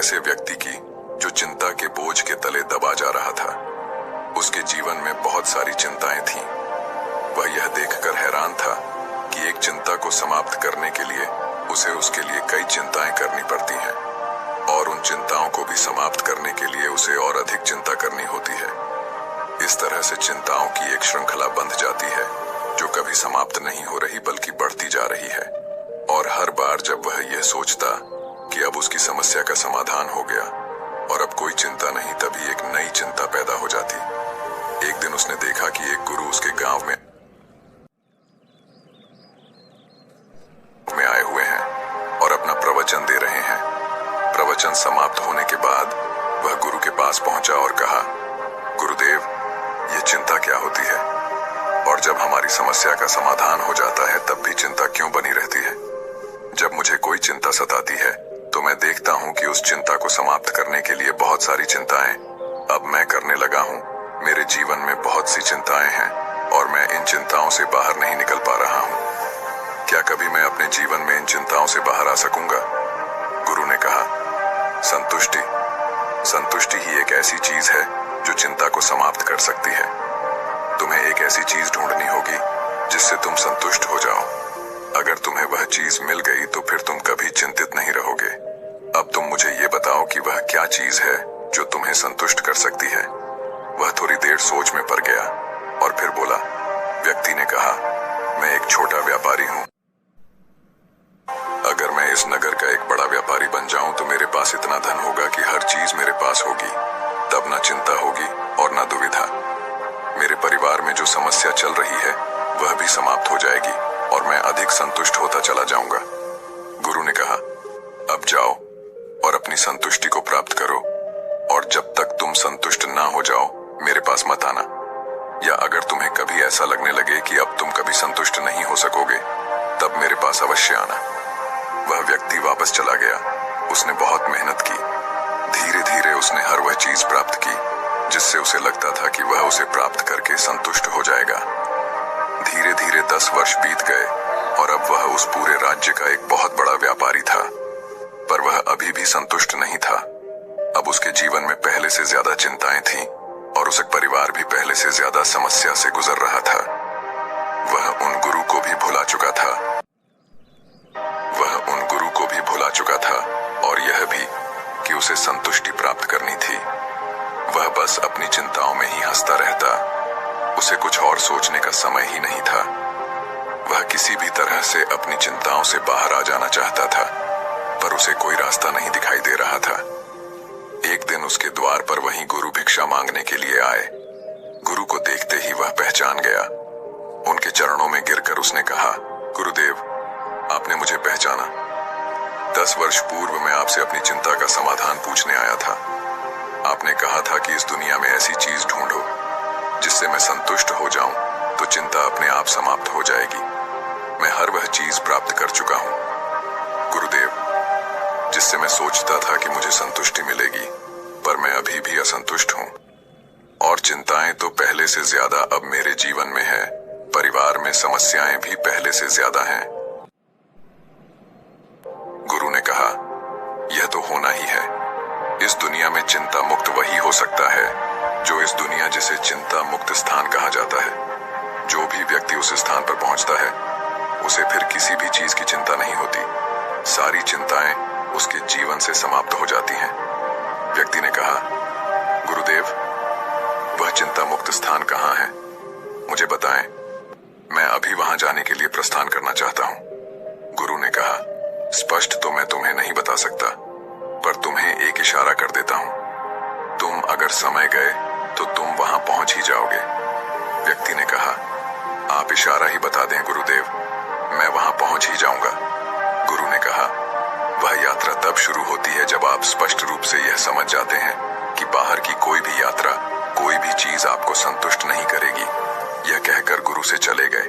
ऐसे व्यक्ति की जो चिंता के बोझ के तले दबा जा रहा था। उसके जीवन में बहुत सारी चिंताएं थीं। वह यह देखकर हैरान था कि एक चिंता को समाप्त करने के लिए उसे उसके लिए कई चिंताएं करनी पड़ती हैं और उन चिंताओं को भी समाप्त करने के लिए उसे और अधिक चिंता करनी होती है। इस तरह से चिंताओं की एक श्रृंखला बंध जाती है जो कभी समाप्त नहीं हो रही बल्कि बढ़ती जा रही है। और हर बार जब वह यह सोचता कि अब उसकी समस्या का समाधान हो गया और अब कोई चिंता नहीं, तभी एक नई चिंता पैदा हो जाती। एक दिन उसने देखा कि एक गुरु उसके गांव में आए हुए हैं और अपना प्रवचन दे रहे हैं। प्रवचन समाप्त होने के बाद वह गुरु के पास पहुंचा और कहा, गुरुदेव, ये चिंता क्या होती है? और जब हमारी समस्या का समाधान हो जाता है तब भी चिंता क्यों बनी रहती है? जब मुझे कोई चिंता सताती है तो मैं देखता हूँ कि उस चिंता को समाप्त करने के लिए बहुत सारी चिंताएं अब मैं करने लगा हूँ। मेरे जीवन में बहुत सी चिंताएं हैं और मैं इन चिंताओं से बाहर नहीं निकल पा रहा हूँ। क्या कभी मैं अपने जीवन में इन चिंताओं से बाहर आ सकूंगा? गुरु ने कहा, संतुष्टि। संतुष्टि ही एक ऐसी चीज है जो चिंता को समाप्त कर सकती है। तुम्हें एक ऐसी चीज ढूंढनी होगी जिससे तुम संतुष्ट हो जाओ। अगर तुम्हें वह चीज मिल गई तो फिर तुम कभी चिंतित नहीं रहोगे। अब तुम मुझे ये बताओ कि वह क्या चीज है जो तुम्हें संतुष्ट कर सकती है। वह थोड़ी देर सोच में पड़ गया और फिर बोला। व्यक्ति ने कहा, मैं एक छोटा व्यापारी हूँ। अगर मैं इस नगर का एक बड़ा व्यापारी बन जाऊं तो मेरे पास इतना धन होगा कि हर चीज मेरे पास होगी। तब ना चिंता होगी और ना दुविधा। मेरे परिवार में जो समस्या चल रही है वह भी समाप्त हो जाएगी और मैं अधिक संतुष्ट होता चला जाऊंगा। गुरु ने कहा, अब जाओ और अपनी संतुष्टि को प्राप्त करो और जब तक तुम संतुष्ट ना हो जाओ मेरे पास मत आना। या अगर तुम्हें कभी ऐसा लगने लगे कि अब तुम कभी संतुष्ट नहीं हो सकोगे तब मेरे पास अवश्य आना। वह व्यक्ति वापस चला गया। उसने बहुत मेहनत की। धीरे धीरे उसने हर वह चीज प्राप्त की जिससे उसे लगता था कि वह उसे प्राप्त करके संतुष्ट हो जाएगा। धीरे धीरे 10 वर्ष बीत गए और अब वह उस पूरे राज्य का एक बहुत बड़ा व्यापारी था। पर वह अभी भी संतुष्ट नहीं था। अब उसके जीवन में पहले से ज्यादा चिंताएं थीं और उसका परिवार भी पहले से ज्यादा समस्या से गुजर रहा था। वह उन गुरु को भी भुला चुका था। और यह भी कि उसे संतुष्टि प्राप्त करनी थी। वह बस अपनी चिंताओं में ही हंसता रहता। उसे कुछ और सोचने का समय ही नहीं था। वह किसी भी तरह से अपनी चिंताओं से बाहर आ जाना चाहता था, पर उसे कोई रास्ता नहीं दिखाई दे रहा था। एक दिन उसके द्वार पर वही गुरु भिक्षा मांगने के लिए आए। गुरु को देखते ही वह पहचान गया। उनके चरणों में गिरकर उसने कहा, गुरुदेव, आपने मुझे पहचाना। 10 वर्ष पूर्व मैं आपसे अपनी चिंता का समाधान पूछने आया था। आपने कहा था कि इस दुनिया में ऐसी चीज ढूंढो जिससे मैं संतुष्ट हो जाऊं तो चिंता अपने आप समाप्त हो जाएगी। मैं हर वह चीज प्राप्त कर चुका हूं गुरुदेव, जिससे मैं सोचता था कि मुझे संतुष्टि मिलेगी, पर मैं अभी भी असंतुष्ट हूं। और चिंताएं तो पहले से ज्यादा अब मेरे जीवन में है। परिवार में समस्याएं भी पहले से ज्यादा हैं। गुरु ने कहा, यह तो होना ही है। इस दुनिया में चिंता मुक्त वही हो सकता है जो इस दुनिया जिसे चिंता मुक्त स्थान कहा जाता है। जो भी व्यक्ति उस स्थान पर पहुंचता है उसे फिर किसी भी चीज की चिंता नहीं होती। सारी चिंताएं उसके जीवन से समाप्त हो जाती हैं। व्यक्ति ने कहा, गुरुदेव, वह चिंता मुक्त स्थान कहाँ है? मुझे बताएं, मैं अभी वहां जाने के लिए प्रस्थान करना चाहता हूं। गुरु ने कहा, स्पष्ट तो मैं तुम्हें नहीं बता सकता, पर तुम्हें एक इशारा कर देता हूं। तुम अगर समय गए तो तुम वहां पहुंच ही जाओगे। व्यक्ति ने कहा, आप इशारा ही बता दें गुरुदेव, मैं वहां पहुंच ही जाऊंगा। गुरु ने कहा, वह यात्रा तब शुरू होती है जब आप स्पष्ट रूप से यह समझ जाते हैं कि बाहर की कोई भी यात्रा, कोई भी चीज आपको संतुष्ट नहीं करेगी। यह कहकर गुरु से चले गए।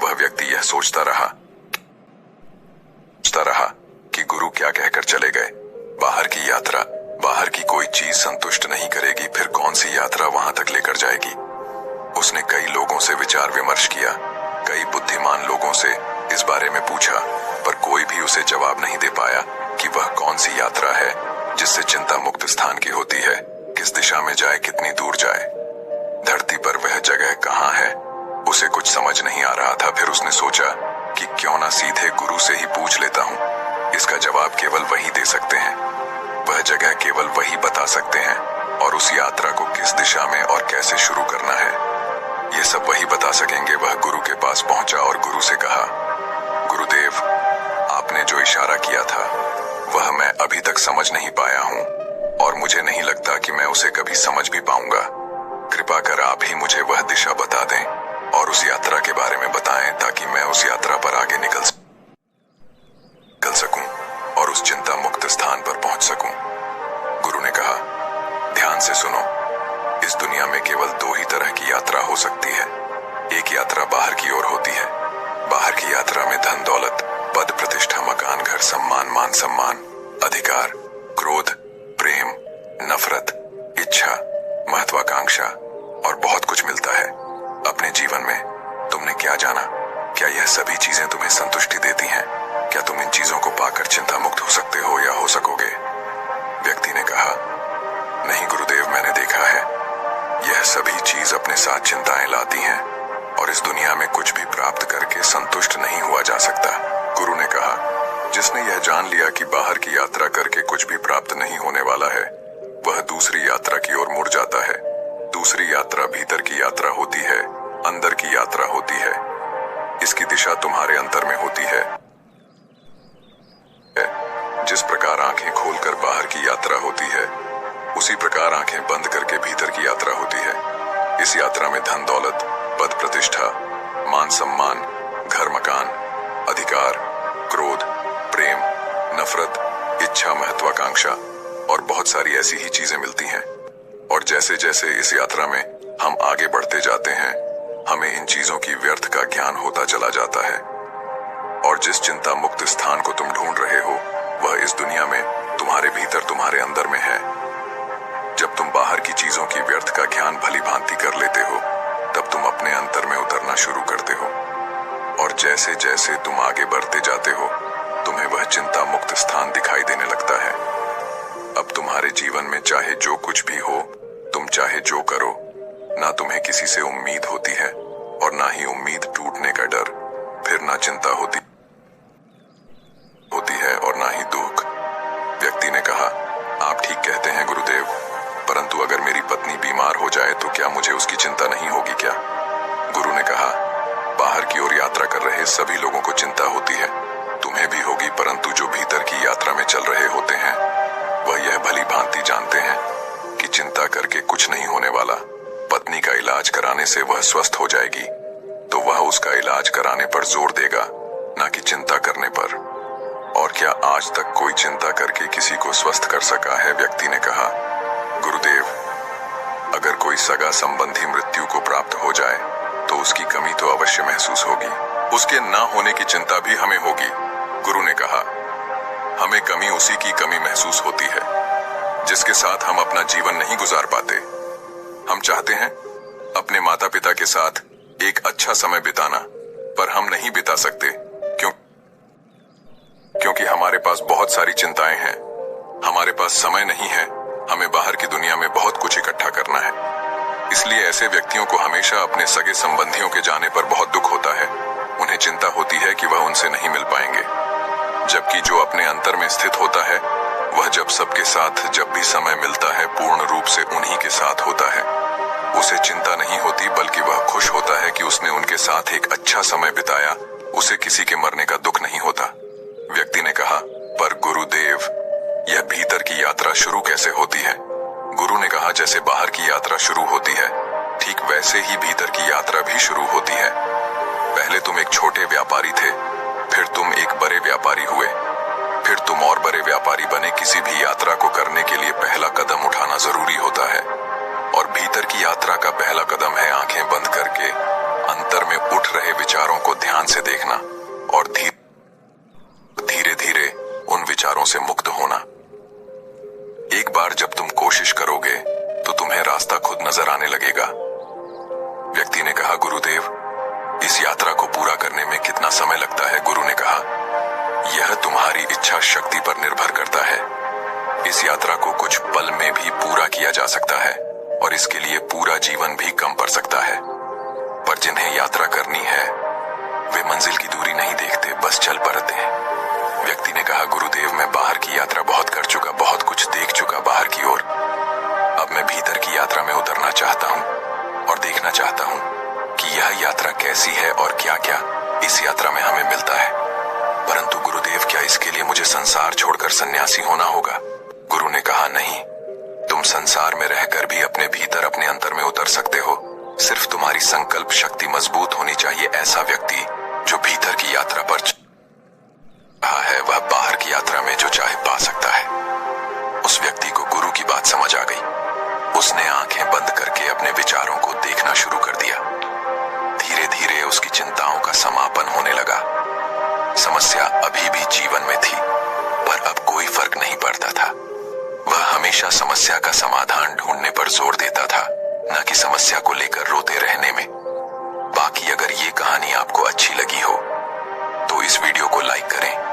वह व्यक्ति यह सोचता रहा कि गुरु क्या कहकर चले गए। बाहर की यात्रा, बाहर की कोई चीज संतुष्ट नहीं करेगी, फिर कौन सी यात्रा वहां तक लेकर जाएगी। उसने कई लोगों से विचार विमर्श किया, कई बुद्धिमान लोगों से इस बारे में पूछा, पर कोई भी उसे जवाब नहीं दे पाया कि वह कौन सी यात्रा है जिससे चिंता मुक्त स्थान की होती है, किस दिशा में जाए, कितनी दूर जाए, धरती पर वह जगह कहाँ है, उसे कुछ समझ नहीं आ रहा था। फिर उसने सोचा कि क्यों ना सीधे गुरु से ही पूछ लेता हूँ। इसका जवाब केवल वही दे सकते हैं, वह जगह केवल वही बता सकते हैं, और उस यात्रा को किस दिशा में और कैसे शुरू करना है, ये सब वही बता सकेंगे। वह गुरु के पास पहुंचा और गुरु से कहा, गुरुदेव, आपने जो इशारा किया था वह मैं अभी तक समझ नहीं पाया हूँ, और मुझे नहीं लगता कि मैं उसे कभी समझ भी पाऊंगा। कृपा कर आप ही मुझे वह दिशा बता दें और उस यात्रा के बारे में बताएं, ताकि मैं उस यात्रा पर आगे निकल सकूं और उस चिंता मुक्त स्थान पर पहुंच सकूं। गुरु ने कहा, ध्यान से सुनो, इस दुनिया में केवल दो ही तरह की यात्रा हो सकती है। एक यात्रा बाहर की ओर होती है। बाहर की यात्रा में धन दौलत, पद प्रतिष्ठा, मकान, घर, सम्मान, मान सम्मान, अधिकार, क्रोध, प्रेम, नफरत, इच्छा, महत्वाकांक्षा और बहुत कुछ मिलता है। अपने जीवन में तुमने क्या जाना? क्या यह सभी चीजें तुम्हें संतुष्टि देती हैं? क्या तुम इन चीजों को पाकर चिंता मुक्त हो सकते हो या हो सकोगे? व्यक्ति ने कहा, नहीं गुरुदेव, मैंने देखा है यह सभी चीज अपने साथ चिंताएं लाती हैं, और इस दुनिया में कुछ भी प्राप्त करके संतुष्ट नहीं हुआ जा सकता। गुरु ने कहा, जिसने यह जान लिया कि बाहर की यात्रा करके कुछ भी प्राप्त नहीं होने वाला है, वह दूसरी यात्रा की ओर मुड़ जाता है। दूसरी यात्रा भीतर की यात्रा होती है, अंदर की यात्रा होती है। इसकी दिशा तुम्हारे अंतर में होती है। जिस प्रकार आंखें खोलकर बाहर की यात्रा होती है, उसी प्रकार आंखें बंद करके भीतर की यात्रा होती है। इस यात्रा में धन दौलत, पद प्रतिष्ठा, मान सम्मान, घर मकान, अधिकार, क्रोध, प्रेम, नफरत, इच्छा, महत्वाकांक्षा और बहुत सारी ऐसी ही चीजें मिलती हैं। और जैसे जैसे इस यात्रा में हम आगे बढ़ते जाते हैं, हमें इन चीजों की व्यर्थ का ज्ञान होता चला जाता है। और जिस चिंता मुक्त स्थान को तुम ढूंढ रहे हो, वह इस दुनिया में तुम्हारे भीतर, तुम्हारे अंदर में है। जब तुम बाहर की चीजों की व्यर्थ का ज्ञान भली भांति कर लेते हो, तब तुम अपने अंतर में उतरना शुरू करते हो। और जैसे जैसे तुम आगे बढ़ते जाते हो, तुम्हें वह चिंता मुक्त स्थान दिखाई देने लगता है। अब तुम्हारे जीवन में चाहे जो कुछ भी हो, तुम चाहे जो करो, ना तुम्हें किसी से उम्मीद होती है और ना ही उम्मीद टूटने का डर। फिर ना चिंता होती है और ना ही दुख। व्यक्ति ने कहा, आप ठीक कहते हैं गुरुदेव, परंतु अगर मेरी पत्नी बीमार हो जाए तो क्या मुझे उसकी चिंता नहीं होगी क्या? गुरु ने कहा, बाहर की ओर यात्रा कर रहे सभी लोगों को चिंता होती है, तुम्हें भी होगी, परंतु जो भीतर की यात्रा में चल रहे होते हैं, वह यह भली भांति जानते हैं कि चिंता करके कुछ नहीं होने वाला। पत्नी का इलाज कराने से वह स्वस्थ हो जाएगी, तो वह उसका इलाज कराने पर जोर देगा, ना कि चिंता करने पर। और क्या आज तक कोई चिंता करके किसी को स्वस्थ कर सका है? व्यक्ति ने कहा, गुरुदेव, अगर कोई सगा संबंधी मृत्यु को प्राप्त हो जाए तो उसकी कमी तो अवश्य महसूस होगी। उसके ना होने की चिंता भी हमें होगी। गुरु ने कहा, हमें कमी उसी की कमी महसूस होती है जिसके साथ हम अपना जीवन नहीं गुजार पाते। हम चाहते हैं अपने माता पिता के साथ एक अच्छा समय बिताना, पर हम नहीं बिता सकते क्योंकि हमारे पास बहुत सारी चिंताएं हैं। हमारे पास समय नहीं है, हमें बाहर की दुनिया में बहुत कुछ इकट्ठा करना है। इसलिए ऐसे व्यक्तियों को हमेशा अपने सगे संबंधियों के जाने पर बहुत दुख होता है। उन्हें चिंता होती है कि वह उनसे नहीं मिल पाएंगे, जबकि जो अपने अंतर में स्थित होता है, वह जब सबके साथ जब भी समय मिलता है, पूर्ण रूप से उन्हीं के साथ होता है। उसे चिंता नहीं होती, बल्कि वह खुश होता है कि उसने उनके साथ एक अच्छा समय बिताया। उसे किसी के मरने का दुख नहीं होता। व्यक्ति ने कहा, पर गुरुदेव, यह भीतर की यात्रा शुरू कैसे होती है? गुरु ने कहा, जैसे बाहर की यात्रा शुरू होती है, ठीक वैसे ही भीतर की यात्रा भी शुरू होती है। पहले तुम एक छोटे व्यापारी थे, फिर तुम एक बड़े व्यापारी हुए, फिर तुम और बड़े व्यापारी बने। किसी भी यात्रा को करने के लिए पहला कदम उठाना जरूरी होता है, और भीतर की यात्रा का पहला कदम है आंखें बंद करके अंतर में उठ रहे विचारों को ध्यान से देखना और धीरे धीरे उन विचारों से मुक्त होना। एक बार जब तुम कोशिश करोगे तो तुम्हें रास्ता खुद नजर आने लगेगा। व्यक्ति ने कहा, गुरुदेव, इस यात्रा को पूरा करने में कितना समय लगता है? गुरु ने कहा, यह तुम्हारी इच्छा शक्ति पर निर्भर करता है। इस यात्रा को कुछ पल में भी पूरा किया जा सकता है और इसके लिए पूरा जीवन भी कम पड़ सकता है। पर जिन्हें यात्रा करनी है वे मंजिल की दूरी नहीं देखते, बस चल पड़ते हैं। व्यक्ति ने कहा, गुरुदेव मैं बाहर की यात्रा बहुत कर चुका, बहुत कुछ देख चुका बाहर की ओर। अब मैं भीतर की यात्रा में उतरना चाहता हूँ और देखना चाहता हूँ कि यह यात्रा कैसी है और क्या क्या इस यात्रा में हमें मिलता है। परंतु गुरुदेव क्या इसके लिए मुझे संसार छोड़कर सन्यासी होना होगा? गुरु ने कहा, नहीं, तुम संसार में रहकर भी अपने भीतर अपने अंतर में उतर सकते हो। सिर्फ तुम्हारी संकल्प शक्ति मजबूत होनी चाहिए। ऐसा व्यक्ति जो भीतर की यात्रा पर रहा है वह बाहर की यात्रा में जो चाहे पा सकता है। उस व्यक्ति को गुरु की बात समझ आ गई। उसने आंखें बंद करके अपने विचारों को देखना शुरू कर दिया। धीरे धीरे उसकी चिंताओं का समापन होने लगा। समस्या अभी भी जीवन में थी पर अब कोई फर्क नहीं पड़ता था। वह हमेशा समस्या का समाधान ढूंढने पर जोर देता था, न कि समस्या को लेकर रोते रहने में। बाकी अगर ये कहानी आपको अच्छी लगी हो तो इस वीडियो को लाइक करें